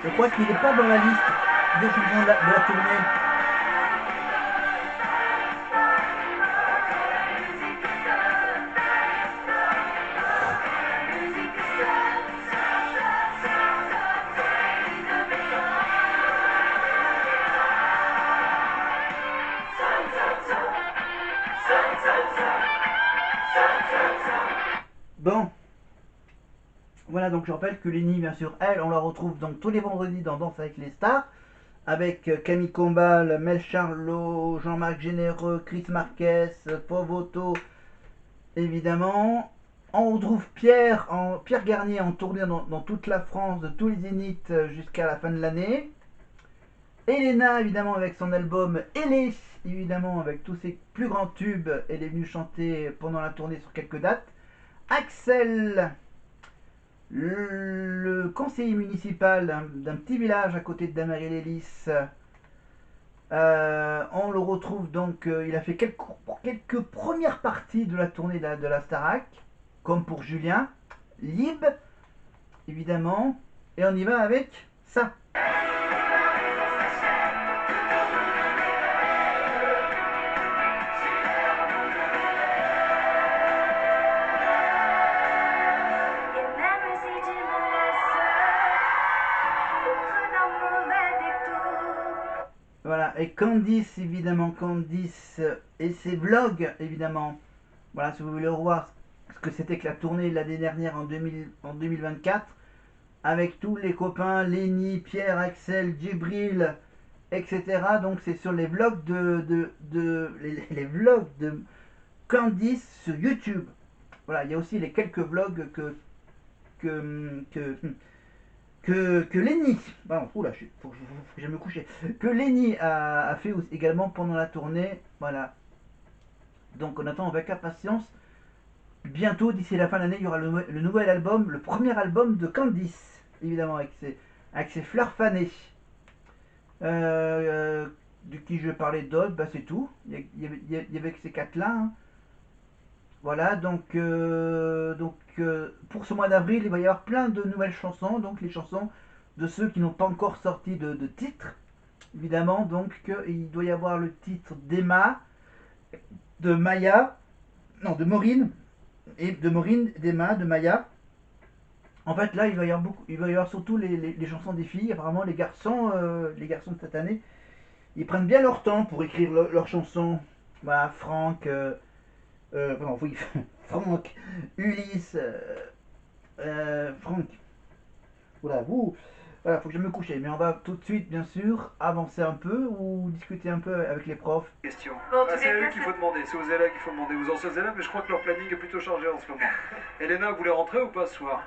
Je crois qu'il n'est pas dans la liste des chansons de la tournée. Bon, voilà, donc je rappelle que Lenny, bien sûr, elle, on la retrouve donc tous les vendredis dans Danse avec les stars, avec Camille Combal, Mel Charlot, Jean-Marc Généreux, Chris Marquez, Paul Otto, évidemment. On retrouve Pierre Garnier en tournée dans toute la France, de tous les zéniths jusqu'à la fin de l'année. Elena, évidemment, avec son album Ellie, évidemment, avec tous ses plus grands tubes, elle est venue chanter pendant la tournée sur quelques dates. Axel, le conseiller municipal d'un petit village à côté de Damarie-les-Lys, on le retrouve donc, il a fait quelques premières parties de la tournée de la Starac, comme pour Julien, Lib, évidemment, et on y va avec ça. Voilà, et Candice, évidemment, Candice et ses vlogs, évidemment. Voilà, si vous voulez revoir ce que c'était que la tournée l'année dernière en 2024, avec tous les copains, Lenny, Pierre, Axel, Djibril, etc. Donc c'est sur les vlogs les vlogs de Candice sur YouTube. Voilà, il y a aussi les quelques vlogs que, que, que Lenny, pardon, oula, faut que je me coucher, que Lenny a fait également pendant la tournée. Voilà. Donc on attend avec impatience. Bientôt, d'ici la fin de l'année, il y aura le nouvel album, le premier album de Candice, évidemment, avec ses fleurs fanées. De qui je parlais d'autres, bah c'est tout. Il y avait que ces quatre-là, hein. Voilà, pour ce mois d'avril, il va y avoir plein de nouvelles chansons, donc les chansons de ceux qui n'ont pas encore sorti de titre, évidemment. Donc il doit y avoir le titre d'Emma, de Maya, non, de Maureen, et de Maureen, d'Emma, de Maya. En fait, là, il va y avoir surtout les chansons des filles. Apparemment, les garçons de cette année, ils prennent bien leur temps pour écrire leurs chansons. Voilà, pardon, oui, Franck, Ulysse, Franck. Voilà, voilà, faut que je me couche. Mais on va tout de suite, bien sûr, avancer un peu ou discuter un peu avec les profs. Question. Bon, c'est à eux qu'il faut demander, c'est aux élèves qu'il faut demander, aux anciens élèves, mais je crois que leur planning est plutôt chargé en ce moment. Elena, vous voulez rentrer ou pas ce soir?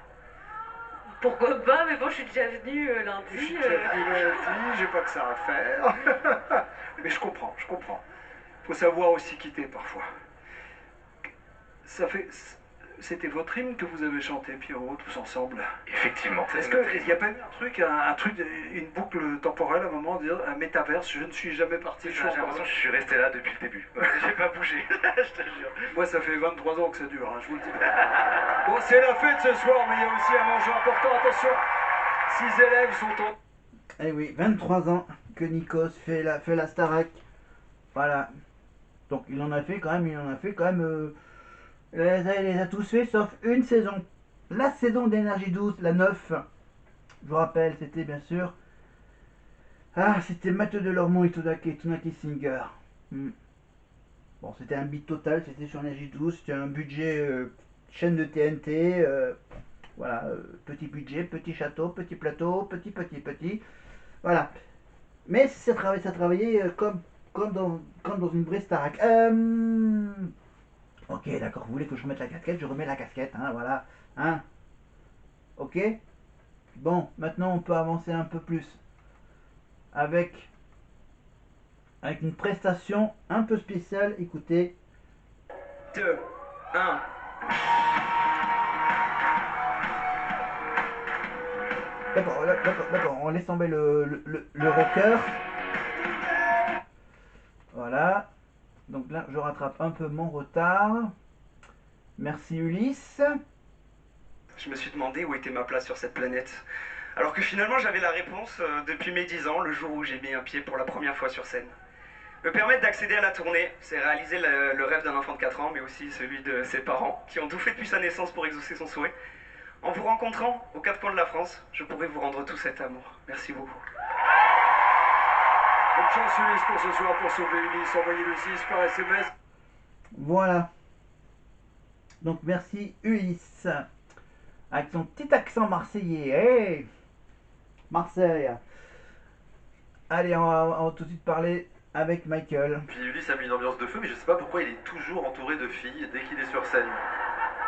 Pourquoi pas, mais bon, je suis déjà venue lundi. Je suis déjà venu lundi, j'ai pas que ça à faire. Mais je comprends, je comprends. Faut savoir aussi quitter parfois. Ça fait... C'était votre hymne que vous avez chanté, Pierrot, tous ensemble? Effectivement. Est-ce qu'il n'y a pas eu un truc, une boucle temporelle à un moment, dire un métaverse, je ne suis jamais parti? J'ai l'impression que je suis resté là depuis le début. J'ai pas bougé, je te jure. Moi, ça fait 23 ans que ça dure, hein, je vous le dis. Bon, c'est la fête ce soir, mais il y a aussi un enjeu important. Attention, 6 élèves sont en... Eh oui, 23 ans que Nikos fait la Starac. Voilà. Donc il en a fait quand même, il les a tous fait sauf une saison. La saison d'énergie douce, la 9. Je vous rappelle, c'était bien sûr. Ah, c'était Mathieu Delormeau et Tunaki Singer. Bon, c'était un beat total, c'était sur énergie douce, c'était un budget chaîne de TNT. Voilà, petit budget, petit château, petit plateau, petit. Voilà. Mais ça travaillait comme dans une vraie Starac. Ok, d'accord, vous voulez que je remette la casquette, je remets la casquette, hein, voilà. Hein. Ok. Bon, maintenant on peut avancer un peu plus. Avec une prestation un peu spéciale, écoutez. 2, 1. D'accord, on laisse tomber le rocker. Voilà. Donc là, je rattrape un peu mon retard. Merci Ulysse. Je me suis demandé où était ma place sur cette planète. Alors que finalement j'avais la réponse depuis mes 10 ans, le jour où j'ai mis un pied pour la première fois sur scène. Me permettre d'accéder à la tournée, c'est réaliser le rêve d'un enfant de 4 ans, mais aussi celui de ses parents, qui ont tout fait depuis sa naissance pour exaucer son souhait. En vous rencontrant aux quatre coins de la France, je pourrai vous rendre tout cet amour. Merci beaucoup. Bonne chance Ulysse pour ce soir pour sauver Ulysse. Envoyez le 6 par SMS. Voilà. Donc merci Ulysse. Avec son petit accent marseillais. Hey Marseille. Allez, on va tout de suite parler avec Michael. Puis Ulysse a mis une ambiance de feu, mais je sais pas pourquoi il est toujours entouré de filles dès qu'il est sur scène.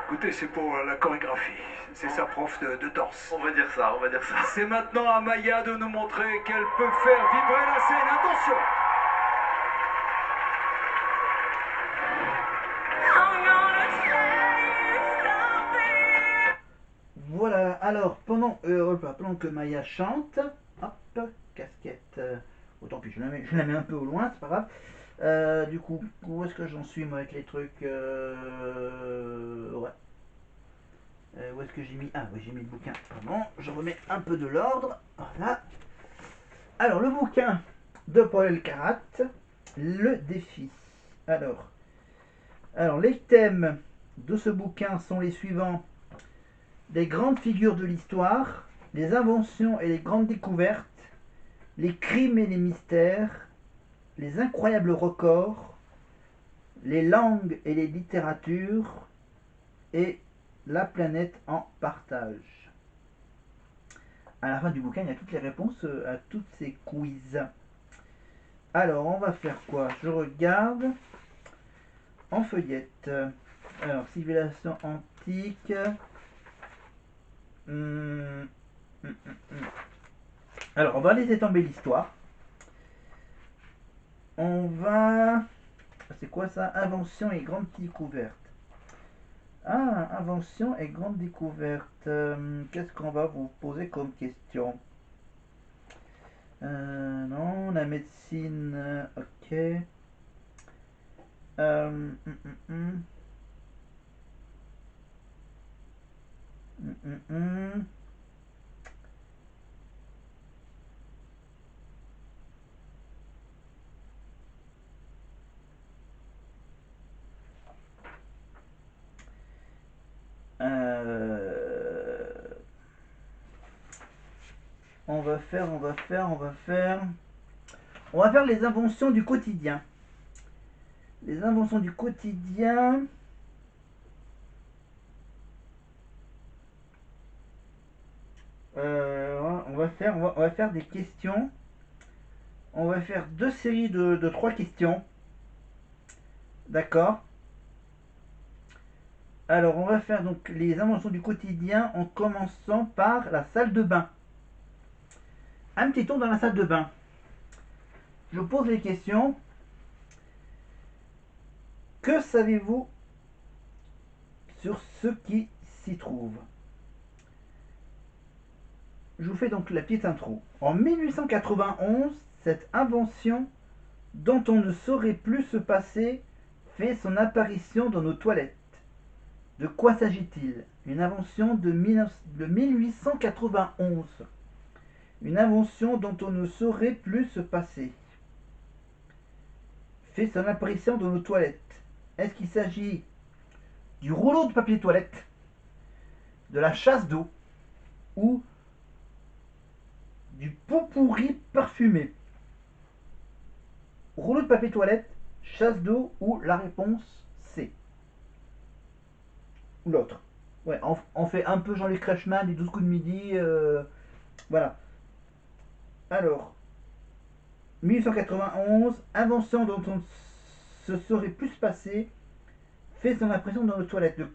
Écoutez, c'est pour la chorégraphie. C'est sa prof de danse. On va dire ça, on va dire ça. C'est maintenant à Maya de nous montrer qu'elle peut faire vibrer la scène. Attention! Voilà, alors pendant que Maya chante, hop, casquette. Autant pis, je la mets un peu au loin, c'est pas grave. Du coup, où est-ce que j'en suis moi avec les trucs ouais. Où est-ce que j'ai mis? Ah oui, j'ai mis le bouquin. Pardon, je remets un peu de l'ordre. Voilà. Alors, le bouquin de Paul Elkarat, le défi. Alors, les thèmes de ce bouquin sont les suivants. Les grandes figures de l'histoire, les inventions et les grandes découvertes, les crimes et les mystères, les incroyables records, les langues et les littératures, et la planète en partage. À la fin du bouquin, il y a toutes les réponses à toutes ces quiz. Alors, on va faire quoi? Je regarde en feuillette. Alors, civilisation antique. Alors, on va laisser tomber l'histoire. On va... C'est quoi ça? Invention et grande découverte. Ah, invention et grande découverte. Qu'est-ce qu'on va vous poser comme question? Non, la médecine, ok. Hum, hum, hum. Hum, hum. On va faire les inventions du quotidien. Les inventions du quotidien. On va faire des questions. On va faire deux séries de 3 questions. D'accord. Alors, on va faire donc les inventions du quotidien en commençant par la salle de bain. Un petit tour dans la salle de bain. Je pose les questions. Que savez-vous sur ce qui s'y trouve? Je vous fais donc la petite intro. En 1891, cette invention dont on ne saurait plus se passer fait son apparition dans nos toilettes. De quoi s'agit-il? Une invention de 1891. Une invention dont on ne saurait plus se passer. Fait son apparition dans nos toilettes. Est-ce qu'il s'agit du rouleau de papier toilette, de la chasse d'eau ou du pot-pourri parfumé? Rouleau de papier toilette, chasse d'eau ou la réponse C? Ou l'autre. Ouais, on fait un peu Jean-Luc Reichmann, les 12 coups de midi. Voilà. Alors, 1891, invention dont on se saurait plus passer, fait son impression dans nos toilettes. De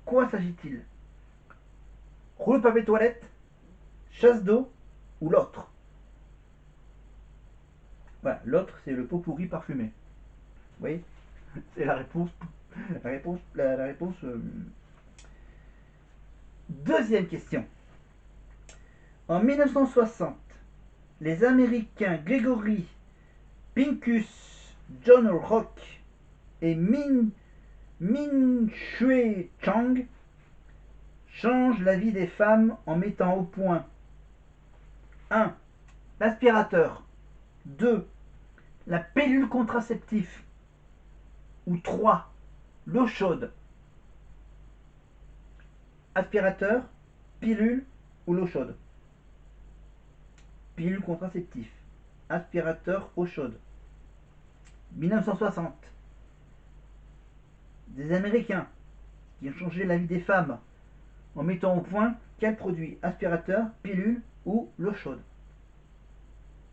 quoi s'agit-il? Rouleau de papier toilette, chasse d'eau ou l'autre? Voilà, l'autre c'est le pot pourri parfumé. Vous voyez? C'est la réponse. La réponse. Deuxième question. En 1960, les Américains Gregory Pincus, John Rock et Min Shui Chang changent la vie des femmes en mettant au point 1. L'aspirateur. 2. La pilule contraceptive. Ou 3. L'eau chaude. Aspirateur, pilule ou l'eau chaude. Pilule contraceptive. Aspirateur, eau chaude. 1960. Des Américains qui ont changé la vie des femmes en mettant au point quel produit, aspirateur, pilule ou l'eau chaude.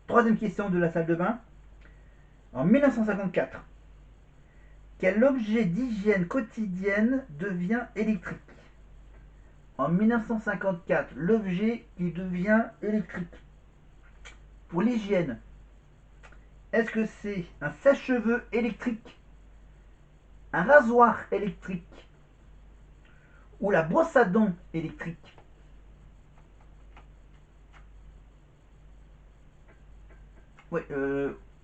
Troisième question de la salle de bain. En 1954, quel objet d'hygiène quotidienne devient électrique? En 1954, l'objet qui devient électrique. Pour l'hygiène, est-ce que c'est un sèche-cheveux électrique, un rasoir électrique ou la brosse à dents électrique? Oui,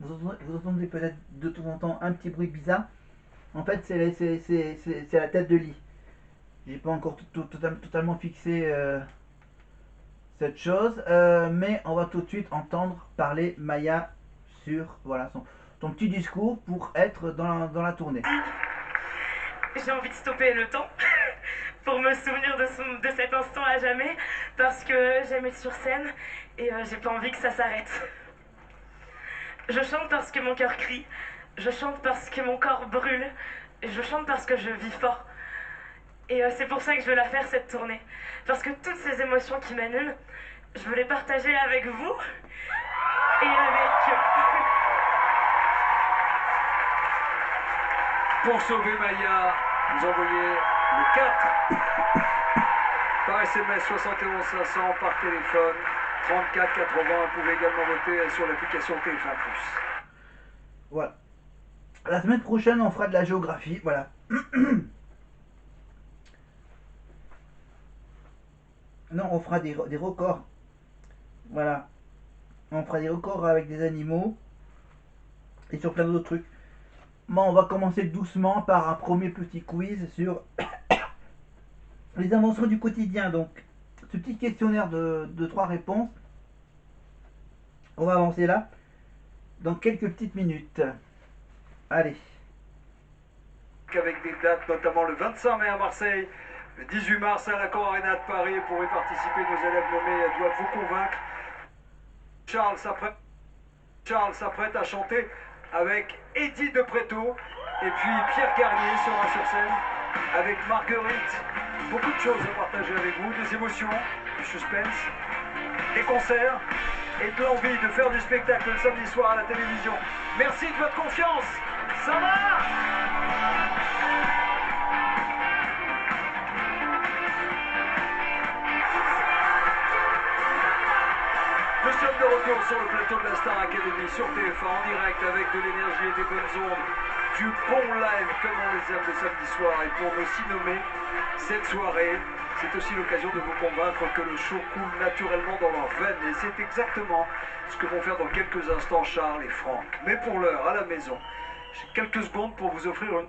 vous entendez peut-être de temps en temps un petit bruit bizarre. En fait, c'est la tête de lit. J'ai pas encore totalement fixé cette chose, mais on va tout de suite entendre parler Maya sur voilà, son petit discours pour être dans la tournée. J'ai envie de stopper le temps pour me souvenir de cet instant à jamais, parce que j'aime être sur scène et j'ai pas envie que ça s'arrête. Je chante parce que mon cœur crie, je chante parce que mon corps brûle, et je chante parce que je vis fort. Et c'est pour ça que je veux la faire, cette tournée. Parce que toutes ces émotions qui m'animent, je veux les partager avec vous et avec... Pour sauver Maya, vous envoyez le 4 par SMS 71 500, par téléphone 34 80. Vous pouvez également voter sur l'application TF1+. Voilà. La semaine prochaine, on fera de la géographie. Voilà. Non, on fera des records. Voilà. On fera des records avec des animaux et sur plein d'autres trucs. Bon, on va commencer doucement par un premier petit quiz sur les inventions du quotidien. Donc, ce petit questionnaire de 3 réponses. On va avancer là dans quelques petites minutes. Allez. Avec des dates, notamment le 25 mai à Marseille, le 18 mars à l'Accor Arena de Paris. Pour y participer, nos élèves nommés doivent vous convaincre. Charles s'apprête à chanter avec Eddie de Préto. Et puis Pierre Garnier sera sur scène avec Marguerite. Beaucoup de choses à partager avec vous, des émotions, du suspense, des concerts et de l'envie de faire du spectacle le samedi soir à la télévision. Merci de votre confiance. Ça va ? Nous sommes de retour sur le plateau de la Star Academy sur TF1 en direct avec de l'énergie et des bonnes ondes, du bon live comme on les aime le samedi soir. Et pour me s'y nommer, cette soirée, c'est aussi l'occasion de vous convaincre que le show coule naturellement dans leurs veines. Et c'est exactement ce que vont faire dans quelques instants Charles et Franck. Mais pour l'heure, à la maison, j'ai quelques secondes pour vous offrir une...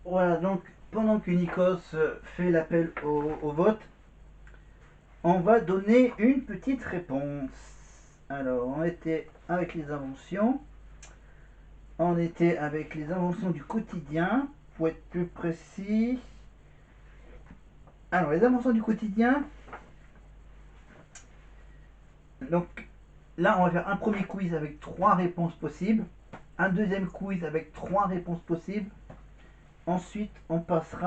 Voilà, donc pendant que Nikos fait l'appel au vote, on va donner une petite réponse. Alors, on était avec les inventions. On était avec les inventions du quotidien. Pour être plus précis. Alors, les inventions du quotidien. Donc, là, on va faire un premier quiz avec 3 réponses possibles. Un deuxième quiz avec 3 réponses possibles. Ensuite, on passera